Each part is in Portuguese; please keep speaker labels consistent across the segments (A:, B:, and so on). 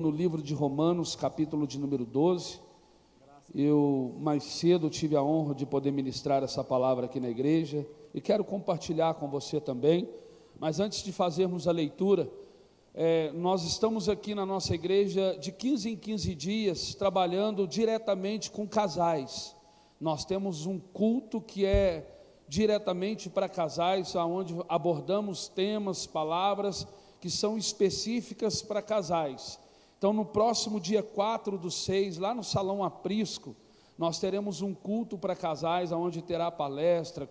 A: No livro de Romanos, capítulo de número 12, eu mais cedo tive a honra de poder ministrar essa palavra aqui na igreja e quero compartilhar com você também, mas antes de fazermos a leitura, nós estamos aqui na nossa igreja de 15 em 15 dias, trabalhando diretamente com casais. Nós temos um culto que é diretamente para casais, onde abordamos temas, palavras que são específicas para casais. Então, no próximo dia 4/6, lá no Salão Aprisco, nós teremos um culto para casais, onde terá palestra,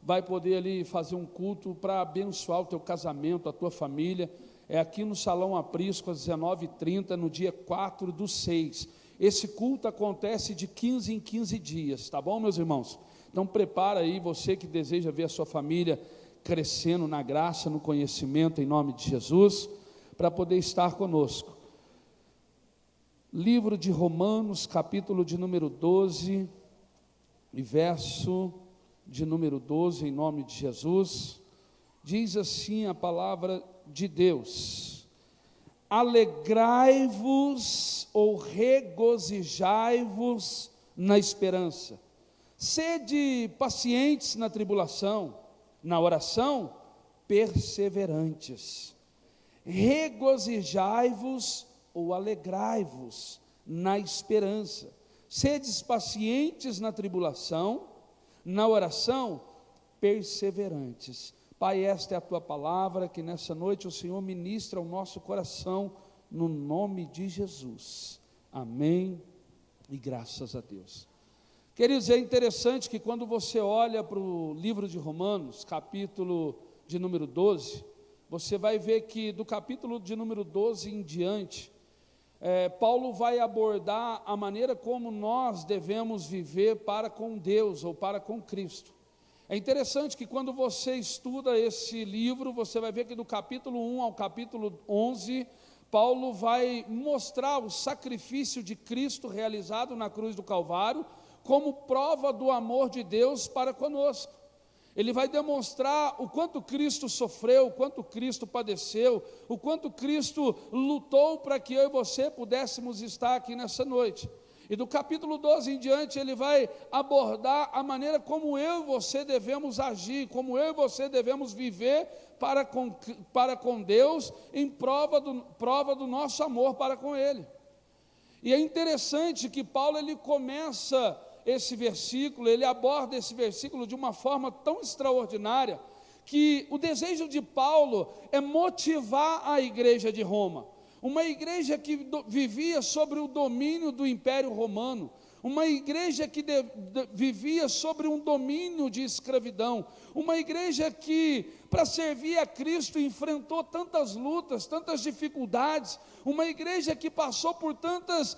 A: vai poder ali fazer um culto para abençoar o teu casamento, a tua família. É aqui no Salão Aprisco, às 19h30, no dia 4/6. Esse culto acontece de 15 em 15 dias, tá bom, meus irmãos? Então, prepara aí, você que deseja ver a sua família crescendo na graça, no conhecimento, em nome de Jesus, para poder estar conosco. Livro de Romanos, capítulo de número 12, e verso de número 12, em nome de Jesus, diz assim a palavra de Deus: alegrai-vos ou regozijai-vos na esperança, sede pacientes na tribulação, na oração, perseverantes, regozijai-vos ou alegrai-vos na esperança, sedes pacientes na tribulação, na oração, perseverantes. Pai, esta é a tua palavra, que nessa noite o Senhor ministra ao nosso coração, no nome de Jesus, amém, e graças a Deus. Queridos, é interessante que quando você olha para o livro de Romanos, capítulo de número 12, você vai ver que do capítulo de número 12 em diante, Paulo vai abordar a maneira como nós devemos viver para com Deus ou para com Cristo. É interessante que quando você estuda esse livro, você vai ver que do capítulo 1 ao capítulo 11, Paulo vai mostrar o sacrifício de Cristo realizado na cruz do Calvário como prova do amor de Deus para conosco. Ele vai demonstrar o quanto Cristo sofreu, o quanto Cristo padeceu, o quanto Cristo lutou para que eu e você pudéssemos estar aqui nessa noite. E do capítulo 12 em diante, ele vai abordar a maneira como eu e você devemos agir, como eu e você devemos viver para com Deus, em prova do nosso amor para com Ele. E é interessante que Paulo, ele começa esse versículo, ele aborda esse versículo de uma forma tão extraordinária, que o desejo de Paulo é motivar a igreja de Roma, uma igreja que vivia sobre o domínio do Império Romano, uma igreja que vivia sobre um domínio de escravidão, uma igreja que, para servir a Cristo, enfrentou tantas lutas, tantas dificuldades, uma igreja que passou por tantas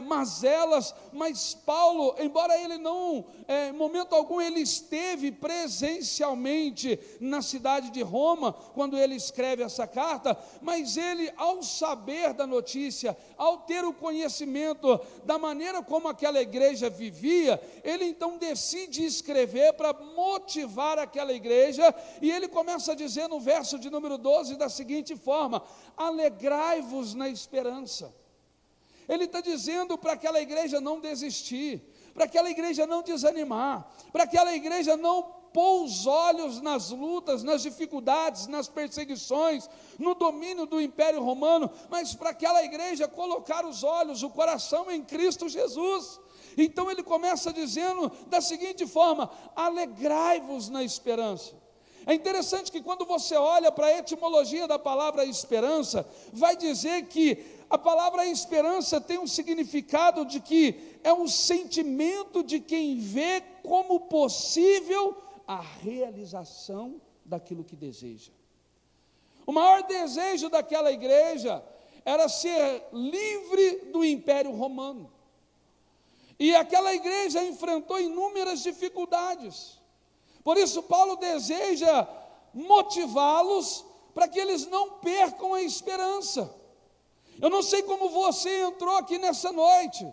A: mazelas, mas Paulo, embora ele não, em momento algum, ele esteve presencialmente na cidade de Roma, quando ele escreve essa carta, mas ele, ao saber da notícia, ao ter o conhecimento da maneira como aquela igreja vivia, ele então decide escrever para motivar aquela igreja, e ele começa a dizer no verso de número 12 da seguinte forma: alegrai-vos na esperança. Ele está dizendo para aquela igreja não desistir, para aquela igreja não desanimar, para aquela igreja não pôr os olhos nas lutas, nas dificuldades, nas perseguições, no domínio do Império Romano, mas para aquela igreja colocar os olhos, o coração em Cristo Jesus. Então ele começa dizendo da seguinte forma: alegrai-vos na esperança. É interessante que quando você olha para a etimologia da palavra esperança, vai dizer que a palavra esperança tem um significado de que é um sentimento de quem vê como possível a realização daquilo que deseja. O maior desejo daquela igreja era ser livre do Império Romano. E aquela igreja enfrentou inúmeras dificuldades. Por isso Paulo deseja motivá-los para que eles não percam a esperança. Eu não sei como você entrou aqui nessa noite,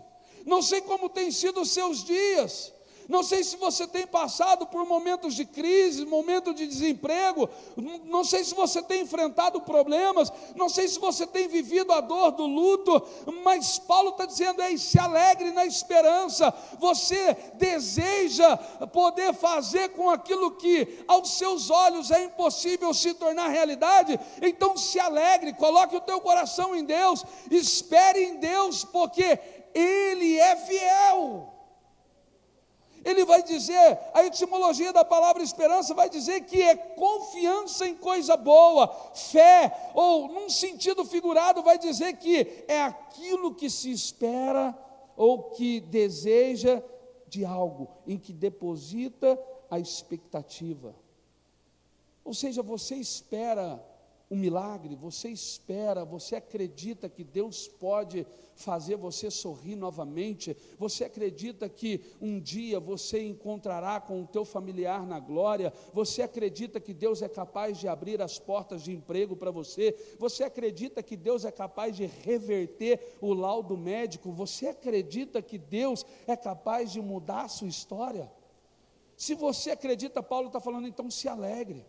A: não sei como tem sido os seus dias, Não sei se você tem passado por momentos de crise, momentos de desemprego, não sei se você tem enfrentado problemas, não sei se você tem vivido a dor do luto, mas Paulo está dizendo: ei, se alegre na esperança. Você deseja poder fazer com aquilo que aos seus olhos é impossível se tornar realidade? Então se alegre, coloque o teu coração em Deus, espere em Deus, porque Ele é fiel. Ele vai dizer, a etimologia da palavra esperança vai dizer que é confiança em coisa boa, fé, ou num sentido figurado vai dizer que é aquilo que se espera ou que deseja de algo, em que deposita a expectativa. Ou seja, você espera um milagre, você espera, você acredita que Deus pode fazer você sorrir novamente, você acredita que um dia você encontrará com o teu familiar na glória, você acredita que Deus é capaz de abrir as portas de emprego para você, você acredita que Deus é capaz de reverter o laudo médico, você acredita que Deus é capaz de mudar a sua história? Se você acredita, Paulo está falando, então se alegre.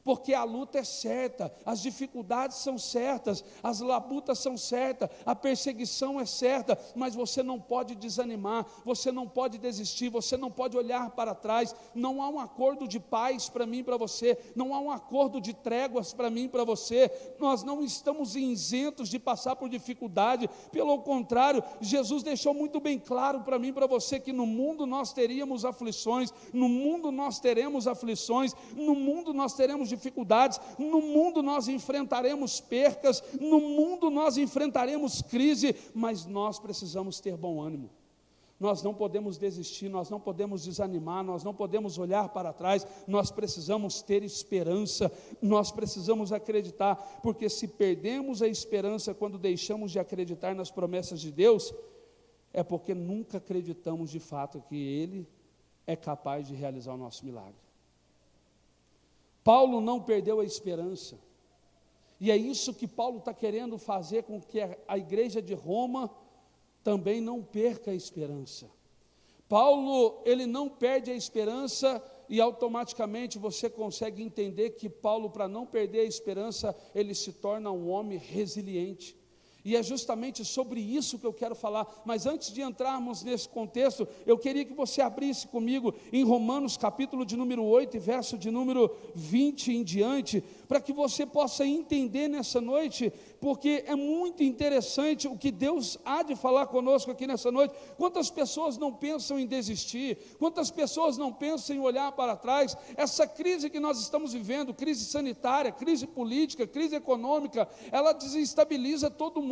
A: Porque a luta é certa, as dificuldades são certas, as labutas são certas, a perseguição é certa, mas você não pode desanimar, você não pode desistir, você não pode olhar para trás. Não há um acordo de paz para mim e para você, não há um acordo de tréguas para mim e para você. Nós não estamos isentos de passar por dificuldade, pelo contrário, Jesus deixou muito bem claro para mim e para você que no mundo nós teríamos aflições, no mundo nós teremos aflições, no mundo nós teremos dificuldades, no mundo nós enfrentaremos percas, no mundo nós enfrentaremos crise, mas nós precisamos ter bom ânimo. Nós não podemos desistir, nós não podemos desanimar, nós não podemos olhar para trás, nós precisamos ter esperança, nós precisamos acreditar, porque se perdemos a esperança quando deixamos de acreditar nas promessas de Deus, é porque nunca acreditamos de fato que Ele é capaz de realizar o nosso milagre. Paulo não perdeu a esperança, e é isso que Paulo está querendo fazer com que a igreja de Roma também não perca a esperança. Paulo, ele não perde a esperança, e automaticamente você consegue entender que Paulo, para não perder a esperança, ele se torna um homem resiliente. E é justamente sobre isso que eu quero falar, mas antes de entrarmos nesse contexto, eu queria que você abrisse comigo em Romanos capítulo de número 8, verso de número 20 em diante, para que você possa entender nessa noite, porque é muito interessante o que Deus há de falar conosco aqui nessa noite. Quantas pessoas não pensam em desistir, quantas pessoas não pensam em olhar para trás? Essa crise que nós estamos vivendo, crise sanitária, crise política, crise econômica, ela desestabiliza todo mundo.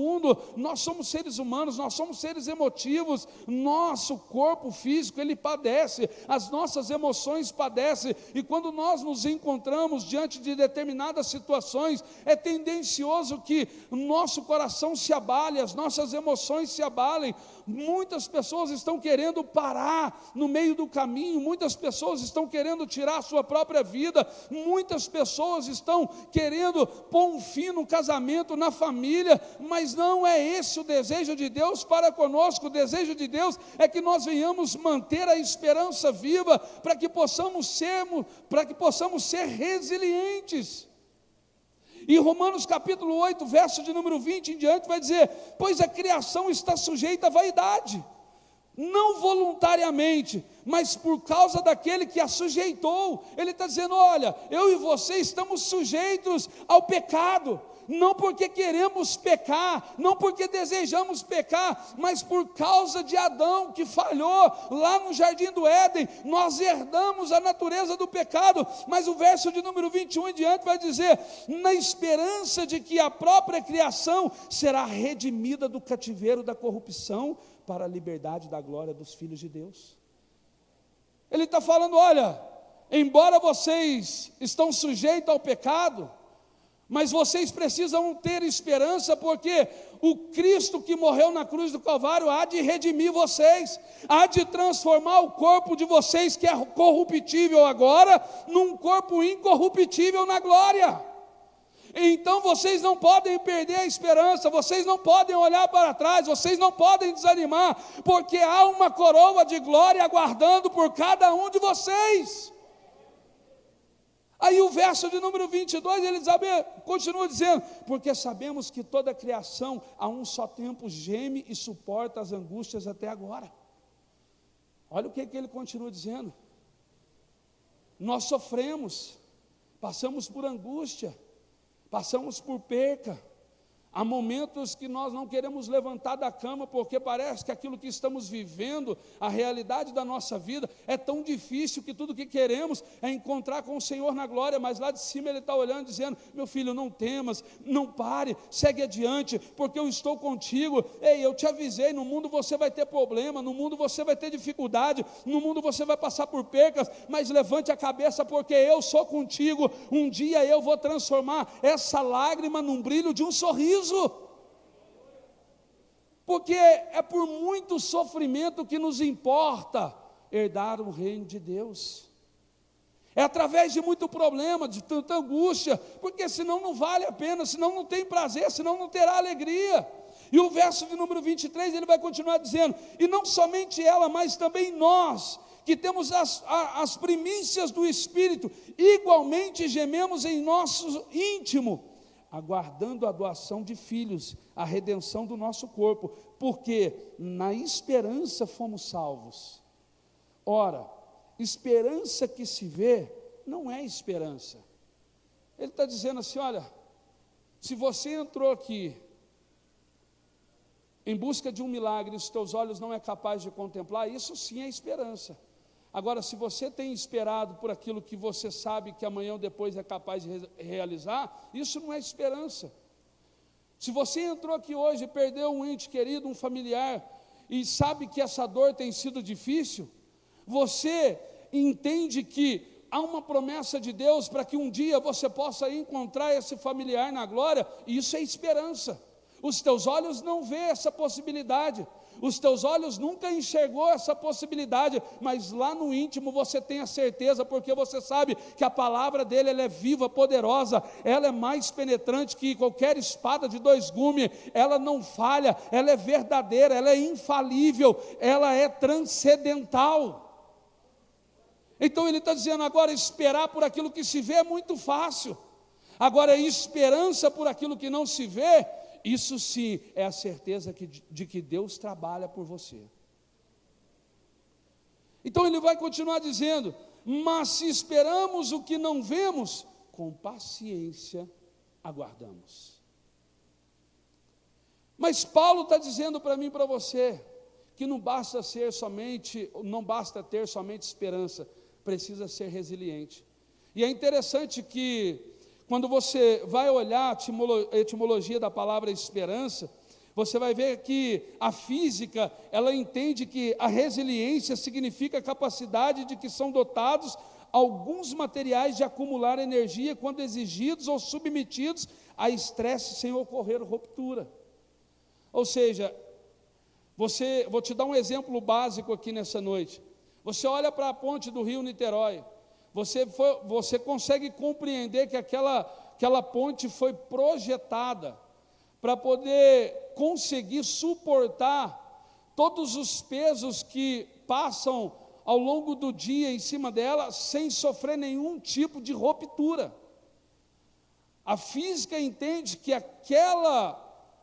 A: Nós somos seres humanos, nós somos seres emotivos, nosso corpo físico, ele padece, as nossas emoções padecem, e quando nós nos encontramos diante de determinadas situações, é tendencioso que o nosso coração se abale, as nossas emoções se abalem. Muitas pessoas estão querendo parar no meio do caminho, muitas pessoas estão querendo tirar a sua própria vida, muitas pessoas estão querendo pôr um fim no casamento, na família, mas não é esse o desejo de Deus para conosco. O desejo de Deus é que nós venhamos manter a esperança viva, para que possamos ser resilientes. E Romanos capítulo 8, verso de número 20 em diante vai dizer: pois a criação está sujeita à vaidade, não voluntariamente, mas por causa daquele que a sujeitou. Ele está dizendo: olha, eu e você estamos sujeitos ao pecado, não porque queremos pecar, não porque desejamos pecar, mas por causa de Adão, que falhou lá no jardim do Éden. Nós herdamos a natureza do pecado, mas o verso de número 21 em diante vai dizer: na esperança de que a própria criação será redimida do cativeiro da corrupção para a liberdade da glória dos filhos de Deus. Ele está falando: olha, embora vocês estão sujeitos ao pecado, mas vocês precisam ter esperança, porque o Cristo que morreu na cruz do Calvário há de redimir vocês, há de transformar o corpo de vocês, que é corruptível agora, num corpo incorruptível na glória. Então vocês não podem perder a esperança, vocês não podem olhar para trás, vocês não podem desanimar, porque há uma coroa de glória aguardando por cada um de vocês. Aí o verso de número 22, Elizabeth continua dizendo: porque sabemos que toda a criação a um só tempo geme e suporta as angústias até agora. Olha o que ele continua dizendo: nós sofremos, passamos por angústia, passamos por perca. Há momentos que nós não queremos levantar da cama, porque parece que aquilo que estamos vivendo, a realidade da nossa vida, é tão difícil que tudo que queremos é encontrar com o Senhor na glória, mas lá de cima Ele está olhando, dizendo: meu filho, não temas, não pare, segue adiante, porque eu estou contigo. Ei, eu te avisei, no mundo você vai ter problema, no mundo você vai ter dificuldade, no mundo você vai passar por percas, mas levante a cabeça, porque eu sou contigo. Um dia eu vou transformar essa lágrima num brilho de um sorriso. Porque é por muito sofrimento que nos importa herdar o reino de Deus. É através de muito problema, de tanta angústia, porque senão não vale a pena, senão não tem prazer, senão não terá alegria. E o verso de número 23, ele vai continuar dizendo: e não somente ela, mas também nós, que temos as primícias do Espírito, igualmente gememos em nosso íntimo, aguardando a doação de filhos, a redenção do nosso corpo, porque na esperança fomos salvos. Ora, esperança que se vê não é esperança. Ele está dizendo assim: olha, se você entrou aqui em busca de um milagre, os teus olhos não é capaz de contemplar, isso sim é esperança. Agora, se você tem esperado por aquilo que você sabe que amanhã ou depois é capaz de realizar, isso não é esperança. Se você entrou aqui hoje e perdeu um ente querido, um familiar, e sabe que essa dor tem sido difícil, você entende que há uma promessa de Deus para que um dia você possa encontrar esse familiar na glória, e isso é esperança. Os teus olhos não vê essa possibilidade, os teus olhos nunca enxergou essa possibilidade, mas lá no íntimo você tem a certeza, porque você sabe que a palavra dele, ela é viva, poderosa, ela é mais penetrante que qualquer espada de dois gumes, ela não falha, ela é verdadeira, ela é infalível, ela é transcendental. Então ele está dizendo agora: esperar por aquilo que se vê é muito fácil, agora esperança por aquilo que não se vê, isso sim é a certeza de que Deus trabalha por você. Então ele vai continuar dizendo: mas se esperamos o que não vemos, com paciência aguardamos. Mas Paulo está dizendo para mim e para você que não basta ter somente esperança, precisa ser resiliente. E é interessante que quando você vai olhar a etimologia da palavra esperança, você vai ver que a física, ela entende que a resiliência significa a capacidade de que são dotados alguns materiais de acumular energia quando exigidos ou submetidos a estresse sem ocorrer ruptura. Ou seja, vou te dar um exemplo básico aqui nessa noite. Você olha para a ponte do rio Niterói, você consegue compreender que aquela ponte foi projetada para poder conseguir suportar todos os pesos que passam ao longo do dia em cima dela, sem sofrer nenhum tipo de ruptura. A física entende que aquela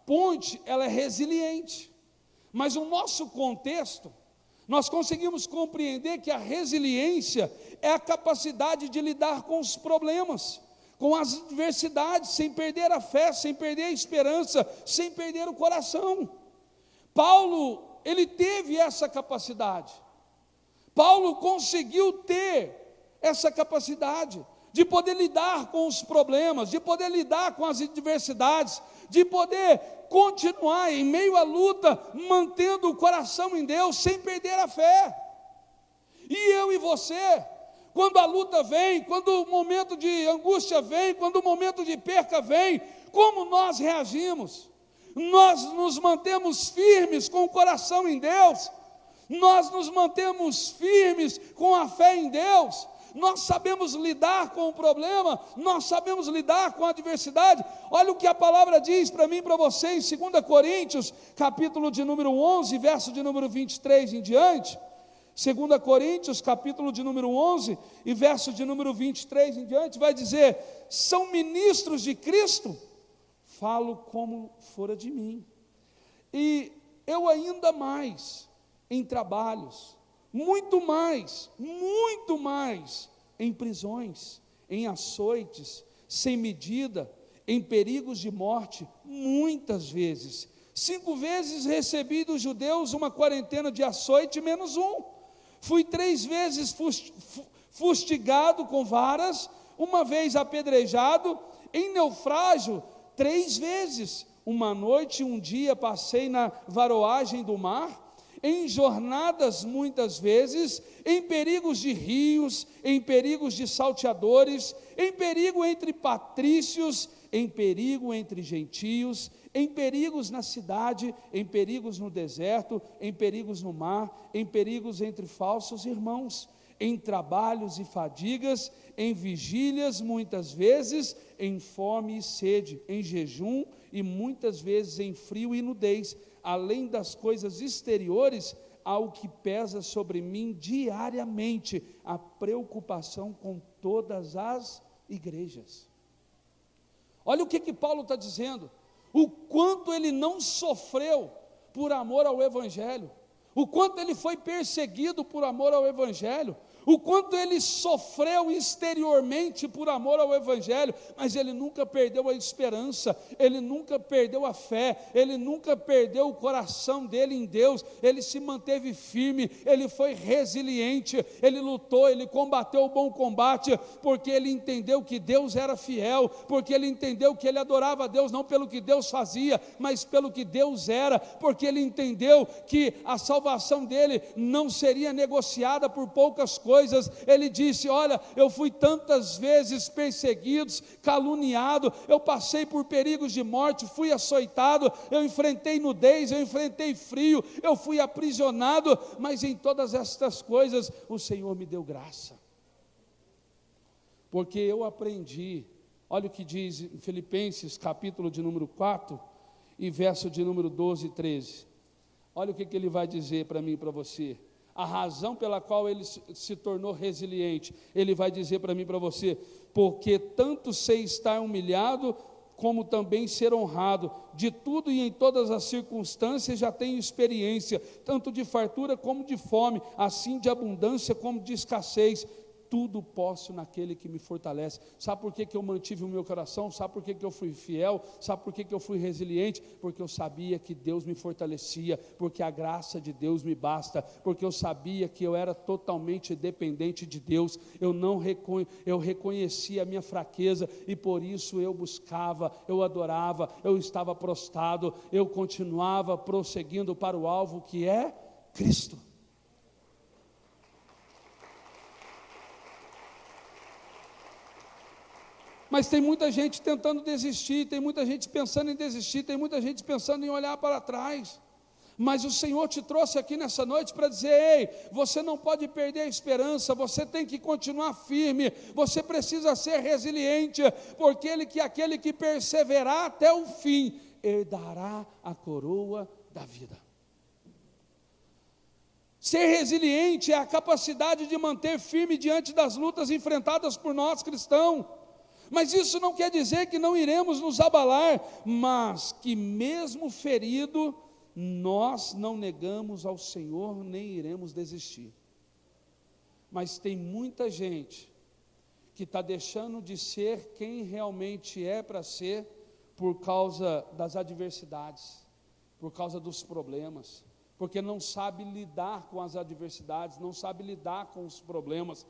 A: ponte, ela é resiliente, mas o nosso contexto, nós conseguimos compreender que a resiliência é a capacidade de lidar com os problemas, com as adversidades, sem perder a fé, sem perder a esperança, sem perder o coração. Paulo, ele teve essa capacidade. Paulo conseguiu ter essa capacidade de poder lidar com os problemas, de poder lidar com as adversidades, de poder continuar em meio à luta, mantendo o coração em Deus, sem perder a fé. E eu e você, quando a luta vem, quando o momento de angústia vem, quando o momento de perca vem, como nós reagimos? Nós nos mantemos firmes com o coração em Deus, nós nos mantemos firmes com a fé em Deus, nós sabemos lidar com o problema, nós sabemos lidar com a adversidade. Olha o que a palavra diz para mim e para você em 2 Coríntios, capítulo de número 11, verso de número 23 em diante. 2 Coríntios, capítulo de número 11 e verso de número 23 em diante, vai dizer: são ministros de Cristo? Falo como fora de mim. E eu ainda mais em trabalhos, muito mais em prisões, em açoites, sem medida, em perigos de morte, muitas vezes. 5 vezes recebi dos judeus uma quarentena de açoite menos um. Fui 3 vezes fustigado com varas, 1 vez apedrejado, em naufrágio 3 vezes. Uma noite e um dia passei na varoagem do mar, em jornadas muitas vezes, em perigos de rios, em perigos de salteadores, em perigo entre patrícios, em perigo entre gentios, em perigos na cidade, em perigos no deserto, em perigos no mar, em perigos entre falsos irmãos, em trabalhos e fadigas, em vigílias muitas vezes, em fome e sede, em jejum e muitas vezes em frio e nudez, além das coisas exteriores, ao que pesa sobre mim diariamente, a preocupação com todas as igrejas. Olha o que Paulo está dizendo, o quanto ele não sofreu por amor ao Evangelho, o quanto ele foi perseguido por amor ao Evangelho, o quanto ele sofreu exteriormente por amor ao Evangelho, mas ele nunca perdeu a esperança, ele nunca perdeu a fé, ele nunca perdeu o coração dele em Deus, ele se manteve firme, ele foi resiliente, ele lutou, ele combateu o bom combate, porque ele entendeu que Deus era fiel, porque ele entendeu que ele adorava a Deus não pelo que Deus fazia, mas pelo que Deus era, porque ele entendeu que a salvação dele não seria negociada por poucas coisas. Ele disse: olha, eu fui tantas vezes perseguido, caluniado, eu passei por perigos de morte, fui açoitado, eu enfrentei nudez, eu enfrentei frio, eu fui aprisionado, mas em todas estas coisas o Senhor me deu graça, porque eu aprendi. Olha o que diz em Filipenses, capítulo de número 4 e verso de número 12 e 13, olha o que ele vai dizer para mim e para você, a razão pela qual ele se tornou resiliente. Ele vai dizer para mim e para você: porque tanto sei estar humilhado, como também ser honrado, de tudo e em todas as circunstâncias já tenho experiência, tanto de fartura como de fome, assim de abundância como de escassez, tudo posso naquele que me fortalece. Sabe por que eu mantive o meu coração? Sabe por que eu fui fiel? Sabe por que eu fui resiliente? Porque eu sabia que Deus me fortalecia, porque a graça de Deus me basta, porque eu sabia que eu era totalmente dependente de Deus, eu reconhecia a minha fraqueza, e por isso eu buscava, eu adorava, eu estava prostrado, eu continuava prosseguindo para o alvo que é Cristo. Mas tem muita gente tentando desistir, tem muita gente pensando em desistir, tem muita gente pensando em olhar para trás. Mas o Senhor te trouxe aqui nessa noite para dizer: ei, você não pode perder a esperança, você tem que continuar firme, você precisa ser resiliente, porque aquele que perseverar até o fim, herdará a coroa da vida. Ser resiliente é a capacidade de manter firme diante das lutas enfrentadas por nós cristãos. Mas isso não quer dizer que não iremos nos abalar, mas que mesmo ferido, nós não negamos ao Senhor, nem iremos desistir. Mas tem muita gente que está deixando de ser quem realmente é para ser, por causa das adversidades, por causa dos problemas, porque não sabe lidar com as adversidades, não sabe lidar com os problemas,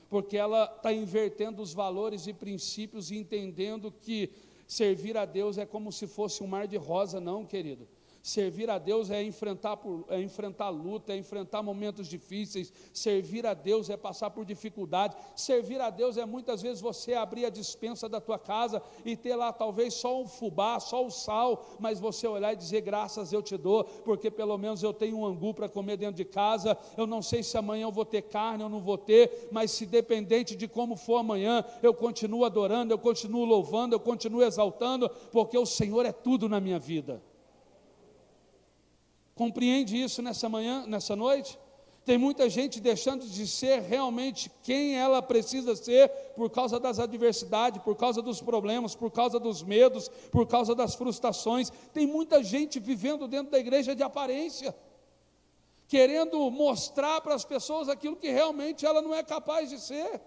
A: porque ela está invertendo os valores e princípios e entendendo que servir a Deus é como se fosse um mar de rosa. Não, querido. Servir a Deus é enfrentar luta, é enfrentar momentos difíceis. Servir a Deus é passar por dificuldade. Servir a Deus é muitas vezes você abrir a despensa da tua casa e ter lá talvez só um fubá, só o sal, mas você olhar e dizer: graças eu te dou, porque pelo menos eu tenho um angu para comer dentro de casa. Eu não sei se amanhã eu vou ter carne ou não vou ter, mas se dependente de como for amanhã, eu continuo adorando, eu continuo louvando, eu continuo exaltando, porque o Senhor é tudo na minha vida. Compreende isso nessa manhã, nessa noite? Tem muita gente deixando de ser realmente quem ela precisa ser por causa das adversidades, por causa dos problemas, por causa dos medos, por causa das frustrações. Tem muita gente vivendo dentro da igreja de aparência, querendo mostrar para as pessoas aquilo que realmente ela não é capaz de ser.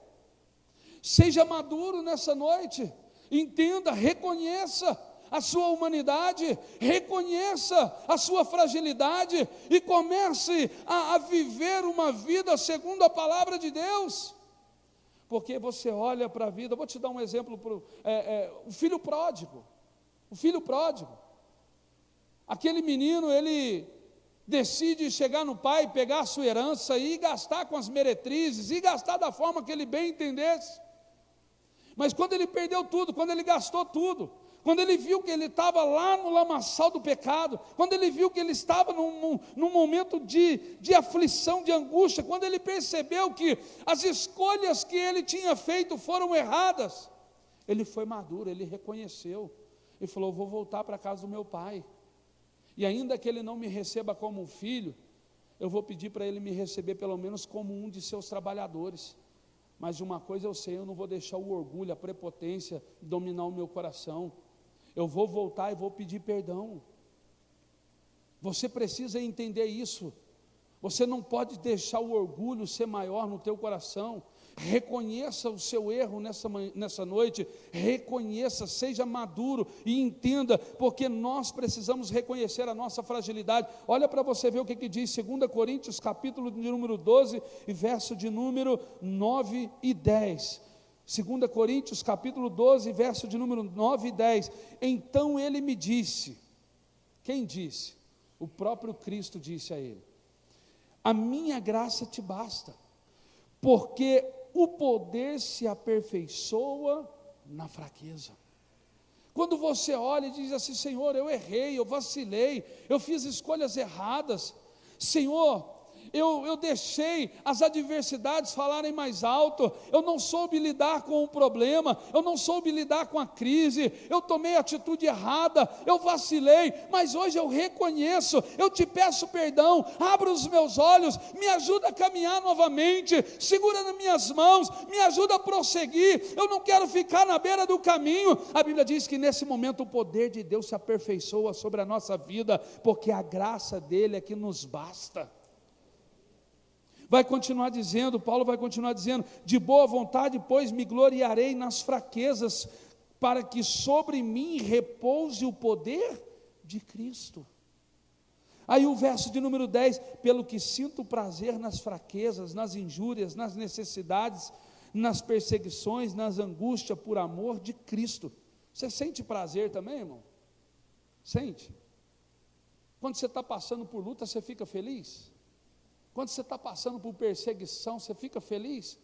A: Seja maduro nessa noite, entenda, reconheça a sua humanidade, reconheça a sua fragilidade e comece a viver uma vida segundo a palavra de Deus. Porque você olha para a vida, vou te dar um exemplo, o filho pródigo, aquele menino, ele decide chegar no pai, pegar a sua herança e gastar com as meretrizes, e gastar da forma que ele bem entendesse. Mas quando ele perdeu tudo, quando ele gastou tudo, quando ele viu que ele estava lá no lamaçal do pecado, quando ele viu que ele estava num momento de aflição, de angústia, quando ele percebeu que as escolhas que ele tinha feito foram erradas, ele foi maduro, ele reconheceu, e falou: vou voltar para a casa do meu pai, e ainda que ele não me receba como um filho, eu vou pedir para ele me receber pelo menos como um de seus trabalhadores. Mas de uma coisa eu sei, eu não vou deixar o orgulho, a prepotência dominar o meu coração. Eu vou voltar e vou pedir perdão. Você precisa entender isso. Você não pode deixar o orgulho ser maior no teu coração. Reconheça o seu erro nessa noite, reconheça, seja maduro e entenda, porque nós precisamos reconhecer a nossa fragilidade. Olha para você ver o que diz 2 Coríntios, capítulo de número 12, e verso de número 9 e 10. 2 Coríntios, capítulo 12, verso de número 9 e 10. Então ele me disse, quem disse? O próprio Cristo disse a ele: a minha graça te basta, porque o poder se aperfeiçoa na fraqueza. Quando você olha e diz assim: Senhor, eu errei, eu vacilei, eu fiz escolhas erradas, Senhor, eu deixei as adversidades falarem mais alto, eu não soube lidar com o problema, eu não soube lidar com a crise, eu tomei a atitude errada, eu vacilei, mas hoje eu reconheço, eu te peço perdão, abra os meus olhos, me ajuda a caminhar novamente, segura nas minhas mãos, me ajuda a prosseguir, eu não quero ficar na beira do caminho. A Bíblia diz que nesse momento o poder de Deus se aperfeiçoa sobre a nossa vida, porque a graça dele é que nos basta. Vai continuar dizendo, Paulo vai continuar dizendo: de boa vontade, pois, me gloriarei nas fraquezas, para que sobre mim repouse o poder de Cristo. Aí o verso de número 10, pelo que sinto prazer nas fraquezas, nas injúrias, nas necessidades, nas perseguições, nas angústias, por amor de Cristo. Você sente prazer também, irmão? Sente? Quando você está passando por luta, você fica feliz? Quando você está passando por perseguição, você fica feliz?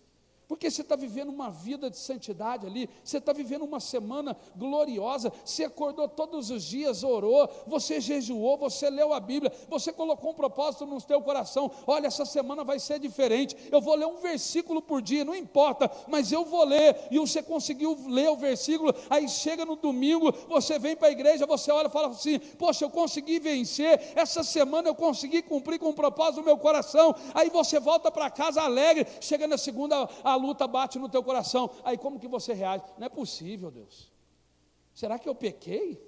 A: Porque você está vivendo uma vida de santidade ali, você está vivendo uma semana gloriosa, você acordou todos os dias, orou, você jejuou, você leu a Bíblia, você colocou um propósito no teu coração: olha, essa semana vai ser diferente, eu vou ler um versículo por dia, não importa, mas eu vou ler, e você conseguiu ler o versículo, aí chega no domingo, você vem para a igreja, você olha e fala assim: poxa, eu consegui vencer, essa semana eu consegui cumprir com o propósito do meu coração. Aí você volta para casa alegre, chega na segunda, a luta bate no teu coração, aí como que você reage? Não é possível, Deus, será que eu pequei?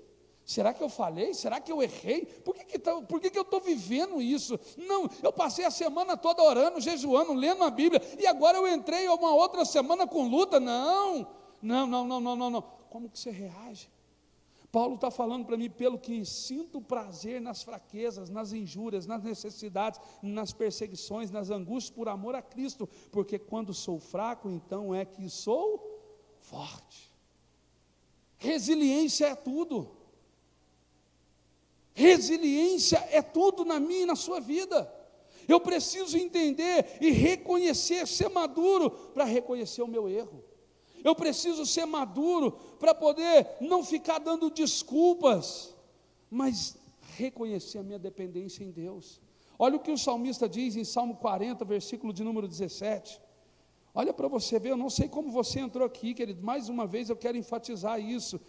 A: Será que eu falhei? Será que eu errei? Por que eu estou vivendo isso? Não, eu passei a semana toda orando, jejuando, lendo a Bíblia, e agora eu entrei uma outra semana com luta. Não. Como que você reage? Paulo está falando para mim: pelo que sinto prazer nas fraquezas, nas injúrias, nas necessidades, nas perseguições, nas angústias, por amor a Cristo, porque quando sou fraco, então é que sou forte. Resiliência é tudo. Resiliência é tudo na minha e na sua vida. Eu preciso entender e reconhecer, ser maduro para reconhecer o meu erro. Eu preciso ser maduro para poder não ficar dando desculpas, mas reconhecer a minha dependência em Deus. Olha o que o salmista diz em Salmo 40, versículo de número 17. Olha para você ver, eu não sei como você entrou aqui, querido, mais uma vez eu quero enfatizar isso,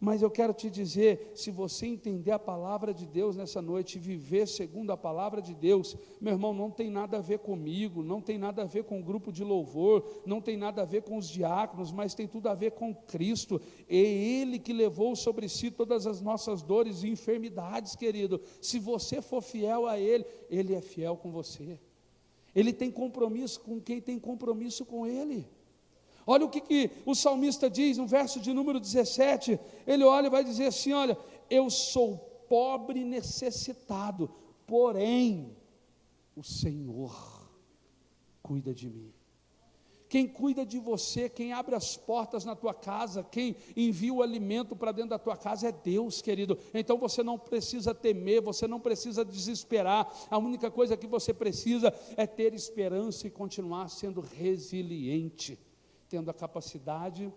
A: mas eu quero te dizer, se você entender a palavra de Deus nessa noite, e viver segundo a palavra de Deus, meu irmão, não tem nada a ver comigo, não tem nada a ver com o grupo de louvor, não tem nada a ver com os diáconos, mas tem tudo a ver com Cristo. É Ele que levou sobre si todas as nossas dores e enfermidades, querido. Se você for fiel a Ele, Ele é fiel com você. Ele tem compromisso com quem tem compromisso com Ele. Olha o que o salmista diz no verso de número 17, ele olha e vai dizer assim, olha, eu sou pobre e necessitado, porém, o Senhor cuida de mim. Quem cuida de você, quem abre as portas na tua casa, quem envia o alimento para dentro da tua casa é Deus, querido. Então você não precisa temer, você não precisa desesperar, a única coisa que você precisa é ter esperança e continuar sendo resiliente, tendo a capacidade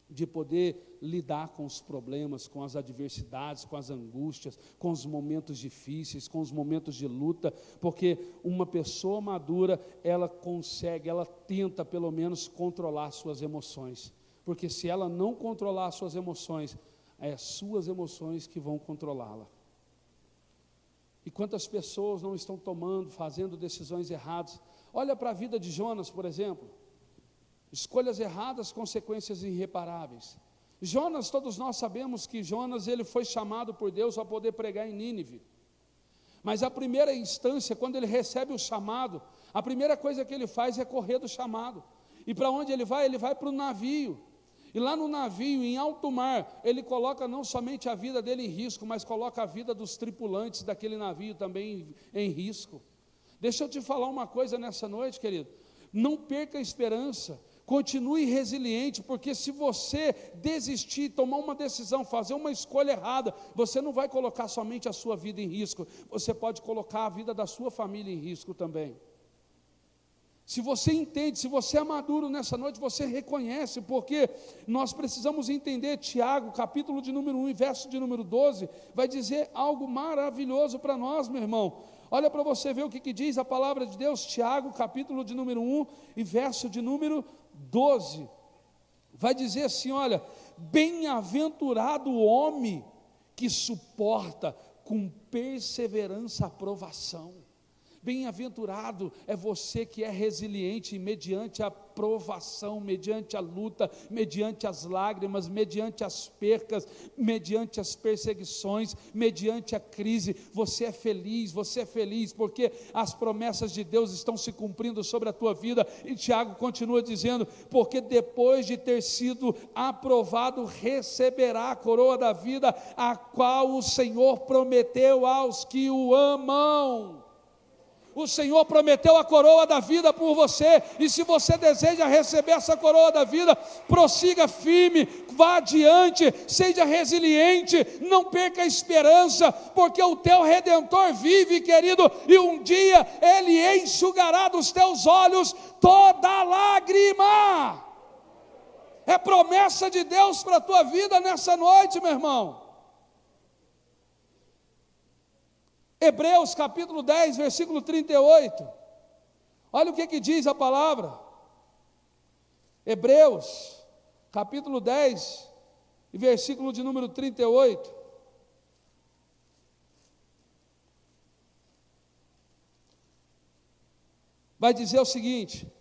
A: de poder lidar com os problemas, com as adversidades, com as angústias, com os momentos difíceis, com os momentos de luta, porque uma pessoa madura, ela consegue, ela tenta pelo menos controlar suas emoções, porque se ela não controlar suas emoções, é as suas emoções que vão controlá-la. E quantas pessoas não estão fazendo decisões erradas? Olha para a vida de Jonas, por exemplo. Escolhas erradas, consequências irreparáveis. Jonas, todos nós sabemos que Jonas, ele foi chamado por Deus a poder pregar em Nínive. Mas a primeira instância, quando ele recebe o chamado, a primeira coisa que ele faz é correr do chamado. E para onde ele vai? Ele vai para o navio. E lá no navio, em alto mar, ele coloca não somente a vida dele em risco, mas coloca a vida dos tripulantes daquele navio também em risco. Deixa eu te falar uma coisa nessa noite, querido. Não perca a esperança. Continue resiliente, porque se você desistir, tomar uma decisão, fazer uma escolha errada, você não vai colocar somente a sua vida em risco, você pode colocar a vida da sua família em risco também. Se você entende, se você é maduro nessa noite, você reconhece, porque nós precisamos entender. Tiago, capítulo de número 1 e verso de número 12, vai dizer algo maravilhoso para nós, meu irmão. Olha para você ver o que diz a palavra de Deus. Tiago, capítulo de número 1 e verso de número 12, vai dizer assim, olha, bem-aventurado o homem que suporta com perseverança a provação. Bem-aventurado é você que é resiliente mediante a provação, mediante a luta, mediante as lágrimas, mediante as percas, mediante as perseguições, mediante a crise. Você é feliz porque as promessas de Deus estão se cumprindo sobre a tua vida. E Tiago continua dizendo, porque depois de ter sido aprovado, receberá a coroa da vida, a qual o Senhor prometeu aos que o amam. O Senhor prometeu a coroa da vida por você, e se você deseja receber essa coroa da vida, prossiga firme, vá adiante, seja resiliente, não perca a esperança, porque o teu Redentor vive, querido, e um dia Ele enxugará dos teus olhos toda lágrima. É promessa de Deus para a tua vida nessa noite, meu irmão. Hebreus capítulo 10, versículo 38, olha o que diz a palavra. Hebreus capítulo 10, versículo de número 38, vai dizer o seguinte: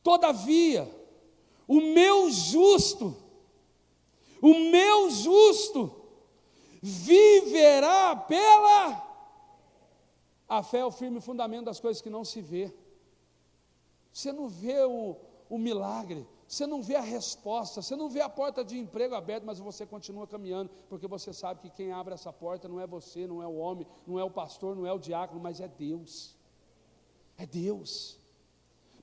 A: todavia, o meu justo viverá pela a fé, é o firme fundamento das coisas que não se vê. Você não vê o milagre, você não vê a resposta, você não vê a porta de emprego aberta, mas você continua caminhando, porque você sabe que quem abre essa porta não é você, não é o homem, não é o pastor, não é o diácono, mas é Deus. É Deus.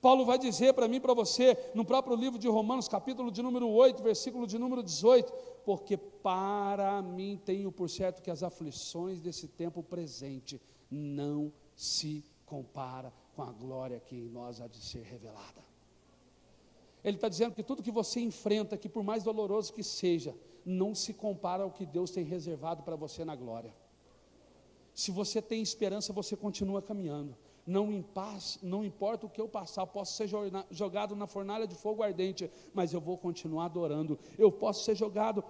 A: Paulo vai dizer para mim e para você, no próprio livro de Romanos, capítulo de número 8, versículo de número 18, porque para mim tenho por certo que as aflições desse tempo presente não se compara com a glória que em nós há de ser revelada. Ele está dizendo que tudo que você enfrenta, que por mais doloroso que seja, não se compara ao que Deus tem reservado para você na glória. Se você tem esperança, você continua caminhando. Não importa o que eu passar, posso ser jogado na fornalha de fogo ardente, mas eu vou continuar adorando. Eu posso ser jogado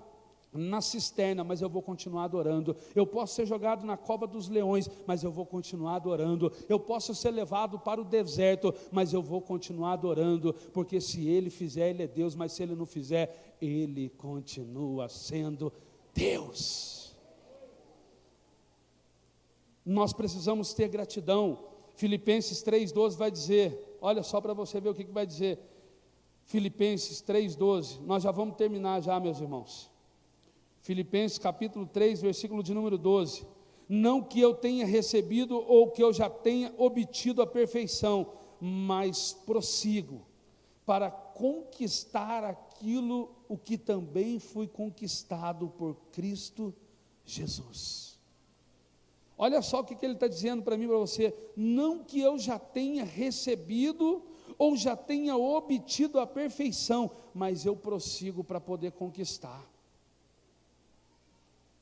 A: na cisterna, mas eu vou continuar adorando. Eu posso ser jogado na cova dos leões, mas eu vou continuar adorando. Eu posso ser levado para o deserto, mas eu vou continuar adorando, porque se Ele fizer, Ele é Deus, mas se Ele não fizer, Ele continua sendo Deus. Nós precisamos ter gratidão. Filipenses 3,12 vai dizer, olha só para você ver o que vai dizer, Filipenses 3,12, nós já vamos terminar já, meus irmãos. Filipenses capítulo 3, versículo de número 12, não que eu tenha recebido ou que eu já tenha obtido a perfeição, mas prossigo para conquistar aquilo o que também fui conquistado por Cristo Jesus. Olha só o que ele está dizendo para mim e para você, não que eu já tenha recebido ou já tenha obtido a perfeição, mas eu prossigo para poder conquistar.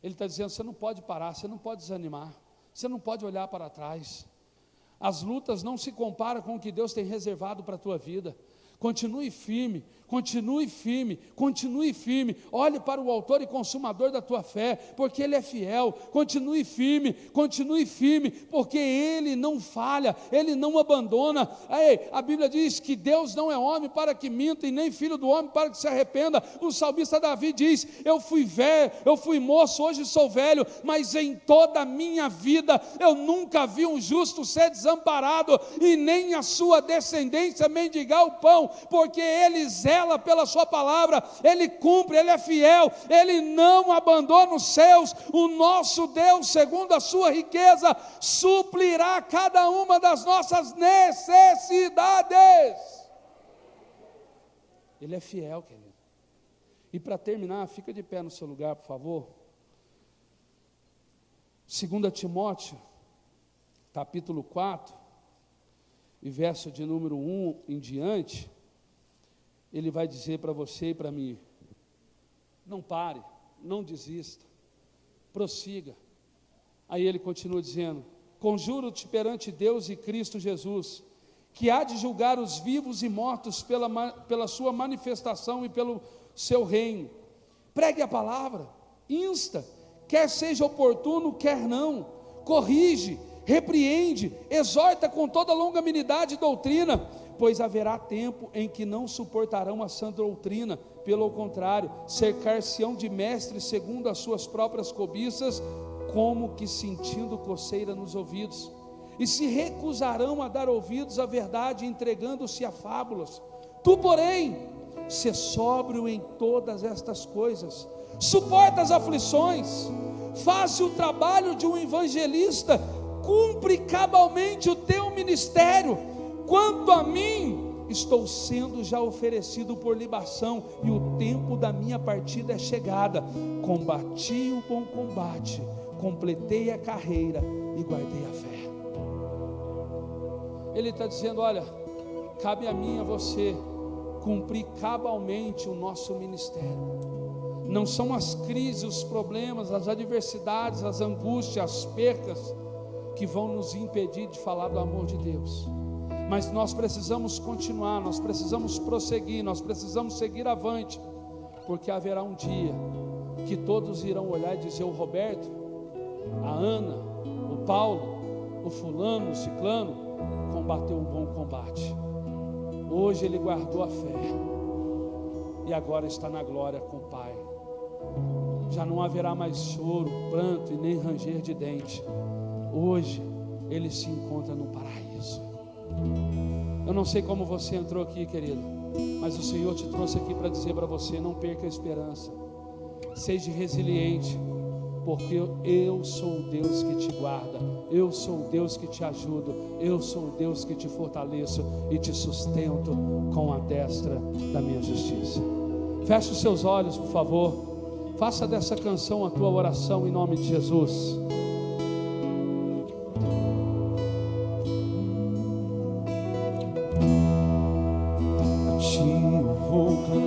A: Ele está dizendo, você não pode parar, você não pode desanimar, você não pode olhar para trás. As lutas não se comparam com o que Deus tem reservado para a tua vida. Continue firme, continue firme, continue firme. Olhe para o autor e consumador da tua fé, porque Ele é fiel. Continue firme, porque Ele não falha, Ele não abandona. Ei, a Bíblia diz que Deus não é homem para que minta, e nem filho do homem para que se arrependa. O salmista Davi diz, eu fui velho, eu fui moço, hoje sou velho, mas em toda a minha vida, eu nunca vi um justo ser desamparado, e nem a sua descendência mendigar o pão, porque Ele zela pela sua palavra, Ele cumpre, Ele é fiel, Ele não abandona os seus. O nosso Deus, segundo a sua riqueza, suplirá cada uma das nossas necessidades. Ele é fiel, querido. E para terminar, fica de pé no seu lugar, por favor. 2 Timóteo, capítulo 4, e verso de número 1 em diante, ele vai dizer para você e para mim, não pare, não desista, prossiga. Aí ele continua dizendo, conjuro-te perante Deus e Cristo Jesus, que há de julgar os vivos e mortos pela sua manifestação e pelo seu reino. Pregue a palavra, insta, quer seja oportuno, quer não, corrige, repreende, exorta com toda longanimidade e doutrina, pois haverá tempo em que não suportarão a sã doutrina, pelo contrário, cercar-se-ão de mestres segundo as suas próprias cobiças, como que sentindo coceira nos ouvidos, e se recusarão a dar ouvidos à verdade, entregando-se a fábulas. Tu, porém, sê sóbrio em todas estas coisas, suporta as aflições, faz o trabalho de um evangelista, cumpre cabalmente o teu ministério. Quanto a mim, estou sendo já oferecido por libação, e o tempo da minha partida é chegada. Combati o bom combate, completei a carreira e guardei a fé. Ele está dizendo, olha, cabe a mim e a você cumprir cabalmente o nosso ministério. Não são as crises, os problemas, as adversidades, as angústias, as percas que vão nos impedir de falar do amor de Deus. Mas nós precisamos continuar, nós precisamos prosseguir, nós precisamos seguir avante, porque haverá um dia que todos irão olhar e dizer, o Roberto, a Ana, o Paulo, o fulano, o ciclano, combateu um bom combate. Hoje ele guardou a fé, e agora está na glória com o Pai. Já não haverá mais choro, pranto e nem ranger de dente. Hoje ele se encontra no paraíso. Eu não sei como você entrou aqui, querido, mas o Senhor te trouxe aqui para dizer para você, não perca a esperança, seja resiliente, porque eu sou o Deus que te guarda, eu sou o Deus que te ajudo, eu sou o Deus que te fortaleço e te sustento com a destra da minha justiça. Feche os seus olhos, por favor. Faça dessa canção a tua oração em nome de Jesus.